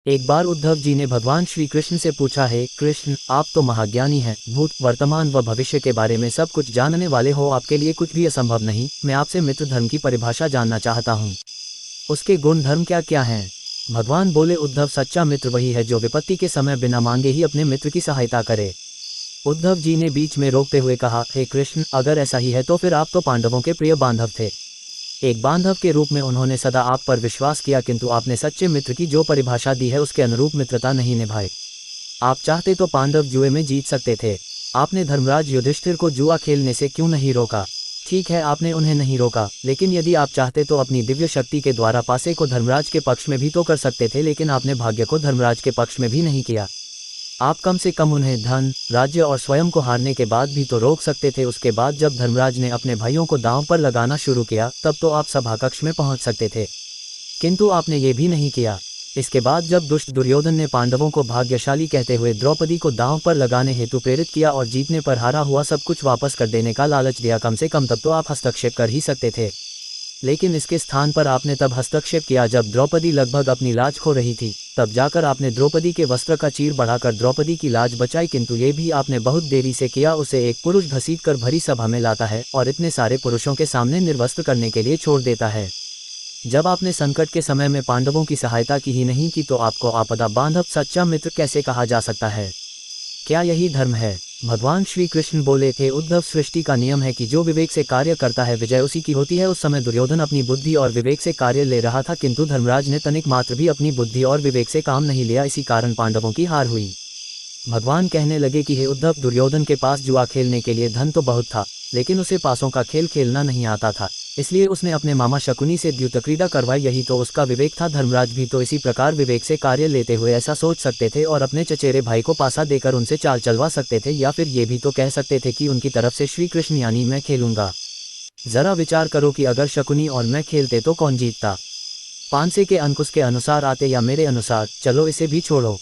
एक बार उद्धव जी ने भगवान श्री कृष्ण से पूछा, है कृष्ण, आप तो महाज्ञानी हैं, भूत वर्तमान व भविष्य के बारे में सब कुछ जानने वाले हो, आपके लिए कुछ भी असंभव नहीं। मैं आपसे मित्र धर्म की परिभाषा जानना चाहता हूँ, उसके गुण धर्म क्या क्या हैं। भगवान बोले, उद्धव, सच्चा मित्र वही है जो विपत्ति के समय बिना मांगे ही अपने मित्र की सहायता करे। उद्धव जी ने बीच में रोकते हुए कहा, हे कृष्ण, अगर ऐसा ही है तो फिर आप तो पांडवों के प्रिय बांधव थे। एक बांधव के रूप में उन्होंने सदा आप पर विश्वास किया, किंतु आपने सच्चे मित्र की जो परिभाषा दी है उसके अनुरूप मित्रता नहीं निभाई। आप चाहते तो पांडव जुए में जीत सकते थे। आपने धर्मराज युधिष्ठिर को जुआ खेलने से क्यों नहीं रोका? ठीक है, आपने उन्हें नहीं रोका, लेकिन यदि आप चाहते तो अपनी दिव्य शक्ति के द्वारा पासे को धर्मराज के पक्ष में भी तो कर सकते थे, लेकिन आपने भाग्य को धर्मराज के पक्ष में भी नहीं किया। आप कम से कम उन्हें धन, राज्य और स्वयं को हारने के बाद भी तो रोक सकते थे। उसके बाद जब धर्मराज ने अपने भाइयों को दांव पर लगाना शुरू किया तब तो आप सभा कक्ष में पहुंच सकते थे, किंतु आपने ये भी नहीं किया। इसके बाद जब दुष्ट दुर्योधन ने पांडवों को भाग्यशाली कहते हुए द्रौपदी को दांव पर लगाने हेतु प्रेरित किया और जीतने पर हारा हुआ सब कुछ वापस कर देने का लालच दिया, कम से कम तब तो आप हस्तक्षेप कर ही सकते थे। लेकिन इसके स्थान पर आपने तब हस्तक्षेप किया जब द्रौपदी लगभग अपनी लाज खो रही थी। तब जाकर आपने द्रौपदी के वस्त्र का चीर बढ़ाकर द्रौपदी की लाज बचाई, किंतु ये भी आपने बहुत देरी से किया। उसे एक पुरुष घसीटकर भरी सभा में लाता है और इतने सारे पुरुषों के सामने निर्वस्त्र करने के लिए छोड़ देता है। जब आपने संकट के समय में पांडवों की सहायता की ही नहीं की तो आपको आपदा बांधव सच्चा मित्र कैसे कहा जा सकता है? क्या यही धर्म है? भगवान श्री कृष्ण बोले थे, उद्धव, सृष्टि का नियम है कि जो विवेक से कार्य करता है विजय उसी की होती है। उस समय दुर्योधन अपनी बुद्धि और विवेक से कार्य ले रहा था, किंतु धर्मराज ने तनिक मात्र भी अपनी बुद्धि और विवेक से काम नहीं लिया, इसी कारण पांडवों की हार हुई। भगवान कहने लगे कि हे उद्धव, दुर्योधन के पास जुआ खेलने के लिए धन तो बहुत था, लेकिन उसे पासों का खेल खेलना नहीं आता था, इसलिए उसने अपने मामा शकुनी से द्यूतक्रीड़ा करवाई। यही तो उसका विवेक था। धर्मराज भी तो इसी प्रकार विवेक से कार्य लेते हुए ऐसा सोच सकते थे और अपने चचेरे भाई को पासा देकर उनसे चाल चलवा सकते थे, या फिर ये भी तो कह सकते थे कि उनकी तरफ से श्री कृष्ण यानी मैं खेलूंगा। जरा विचार करो कि अगर शकुनी और मैं खेलते तो कौन जीतता? पांसे के अंकुश के अनुसार आते या मेरे अनुसार? चलो इसे भी छोड़ो,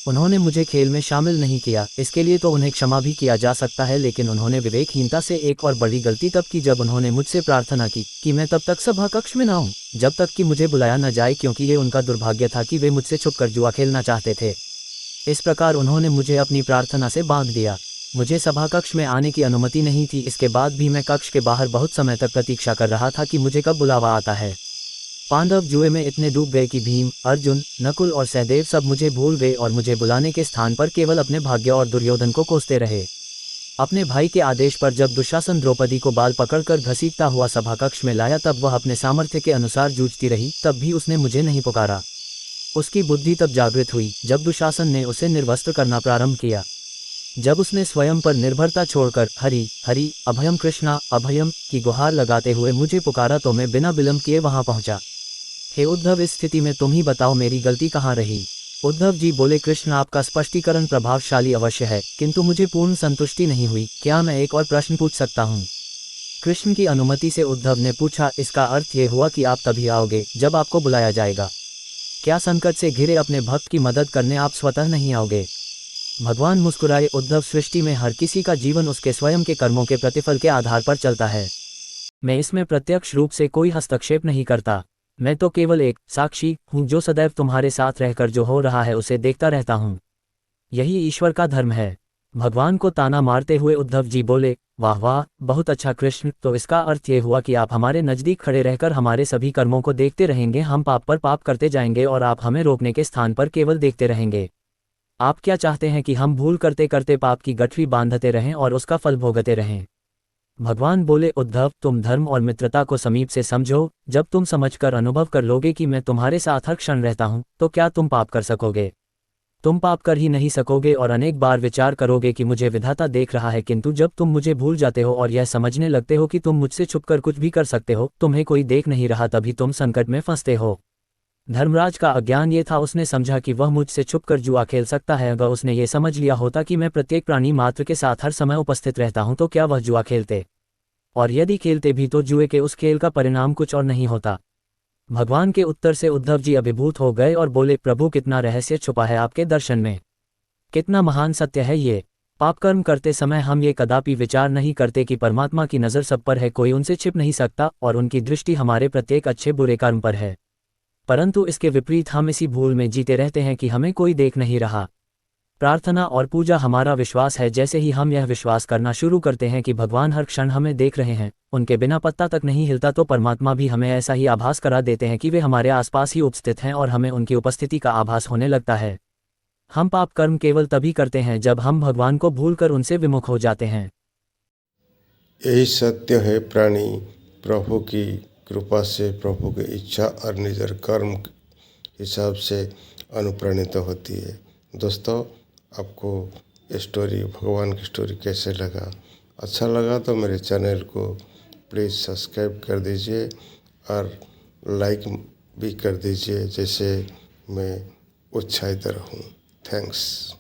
उन्होंने मुझे खेल में शामिल नहीं किया, इसके लिए तो उन्हें क्षमा भी किया जा सकता है। लेकिन उन्होंने विवेकहीनता से एक और बड़ी गलती तब की जब उन्होंने मुझसे प्रार्थना की कि मैं तब तक सभा कक्ष में ना हूँ जब तक कि मुझे बुलाया न जाए, क्योंकि ये उनका दुर्भाग्य था कि वे मुझसे छुपकर जुआ खेलना चाहते थे। इस प्रकार उन्होंने मुझे अपनी प्रार्थना से बांध दिया। मुझे सभा कक्ष में आने की अनुमति नहीं थी। इसके बाद भी मैं कक्ष के बाहर बहुत समय तक प्रतीक्षा कर रहा था कि मुझे कब बुलावा आता है। पांडव जुए में इतने डूब गए कि भीम, अर्जुन, नकुल और सहदेव सब मुझे भूल गए और मुझे बुलाने के स्थान पर केवल अपने भाग्य और दुर्योधन को कोसते रहे। अपने भाई के आदेश पर जब दुशासन द्रौपदी को बाल पकड़कर घसीटता हुआ सभा कक्ष में लाया तब वह अपने सामर्थ्य के अनुसार जूझती रही, तब भी उसने मुझे नहीं पुकारा। उसकी बुद्धि तब जागृत हुई जब दुशासन ने उसे निर्वस्त्र करना प्रारंभ किया। जब उसने स्वयं पर निर्भरता छोड़कर हरि हरि अभयम कृष्णा अभयम की गुहार लगाते हुए मुझे पुकारा तो मैं बिना विलंब किए वहां पहुंचा। हे उद्धव, इस स्थिति में तुम ही बताओ मेरी गलती कहाँ रही? उद्धव जी बोले, कृष्ण, आपका स्पष्टीकरण प्रभावशाली अवश्य है, किंतु मुझे पूर्ण संतुष्टि नहीं हुई। क्या मैं एक और प्रश्न पूछ सकता हूँ? कृष्ण की अनुमति से उद्धव ने पूछा। इसका अर्थ ये हुआ कि आप तभी आओगे जब आपको बुलाया जाएगा। क्या संकट से घिरे अपने भक्त की मदद करने आप स्वतः नहीं आओगे? भगवान मुस्कुराए, उद्धव, सृष्टि में हर किसी का जीवन उसके स्वयं के कर्मों के प्रतिफल के आधार पर चलता है। मैं इसमें प्रत्यक्ष रूप से कोई हस्तक्षेप नहीं करता। मैं तो केवल एक साक्षी हूँ जो सदैव तुम्हारे साथ रहकर जो हो रहा है उसे देखता रहता हूँ। यही ईश्वर का धर्म है। भगवान को ताना मारते हुए उद्धव जी बोले, वाह वाह, बहुत अच्छा कृष्ण, तो इसका अर्थ ये हुआ कि आप हमारे नज़दीक खड़े रहकर हमारे सभी कर्मों को देखते रहेंगे। हम पाप पर पाप करते जाएंगे और आप हमें रोकने के स्थान पर केवल देखते रहेंगे। आप क्या चाहते हैं कि हम भूल करते करते पाप की गठरी बांधते रहें और उसका फल भोगते रहें? भगवान बोले, उद्धव, तुम धर्म और मित्रता को समीप से समझो। जब तुम समझकर अनुभव कर लोगे कि मैं तुम्हारे साथ हर क्षण रहता हूँ तो क्या तुम पाप कर सकोगे? तुम पाप कर ही नहीं सकोगे और अनेक बार विचार करोगे कि मुझे विधाता देख रहा है, किंतु जब तुम मुझे भूल जाते हो और यह समझने लगते हो कि तुम मुझसे छुपकर कुछ भी कर सकते हो, तुम्हें कोई देख नहीं रहा, तभी तुम संकट में फंसते हो। धर्मराज का अज्ञान ये था, उसने समझा कि वह मुझसे छुपकर जुआ खेल सकता है। अगर उसने ये समझ लिया होता कि मैं प्रत्येक प्राणी मात्र के साथ हर समय उपस्थित रहता हूं तो क्या वह जुआ खेलते? और यदि खेलते भी तो जुए के उस खेल का परिणाम कुछ और नहीं होता। भगवान के उत्तर से उद्धव जी अभिभूत हो गए और बोले, प्रभु, कितना रहस्य छुपा है आपके दर्शन में, कितना महान सत्य है ये। पापकर्म करते समय हम ये कदापि विचार नहीं करते कि परमात्मा की नज़र सब पर है, कोई उनसे छिप नहीं सकता और उनकी दृष्टि हमारे प्रत्येक अच्छे बुरे कर्म पर है। परंतु इसके विपरीत हम इसी भूल में जीते रहते हैं कि हमें कोई देख नहीं रहा। प्रार्थना और पूजा हमारा विश्वास है। जैसे ही हम यह विश्वास करना शुरू करते हैं कि भगवान हर क्षण हमें देख रहे हैं, उनके बिना पत्ता तक नहीं हिलता, तो परमात्मा भी हमें ऐसा ही आभास करा देते हैं कि वे हमारे आसपास ही उपस्थित हैं और हमें उनकी उपस्थिति का आभास होने लगता है। हम पाप कर्म केवल तभी करते हैं जब हम भगवान को भूलकर उनसे विमुख हो जाते हैं। यही सत्य है। प्राणी प्रभु की कृपा से, प्रभु की इच्छा और निज कर्म के हिसाब से अनुप्राणित होती है। दोस्तों, आपको ये स्टोरी, भगवान की स्टोरी कैसे लगा? अच्छा लगा तो मेरे चैनल को प्लीज़ सब्सक्राइब कर दीजिए और लाइक भी कर दीजिए, जैसे मैं उत्साहित रहूँ। थैंक्स।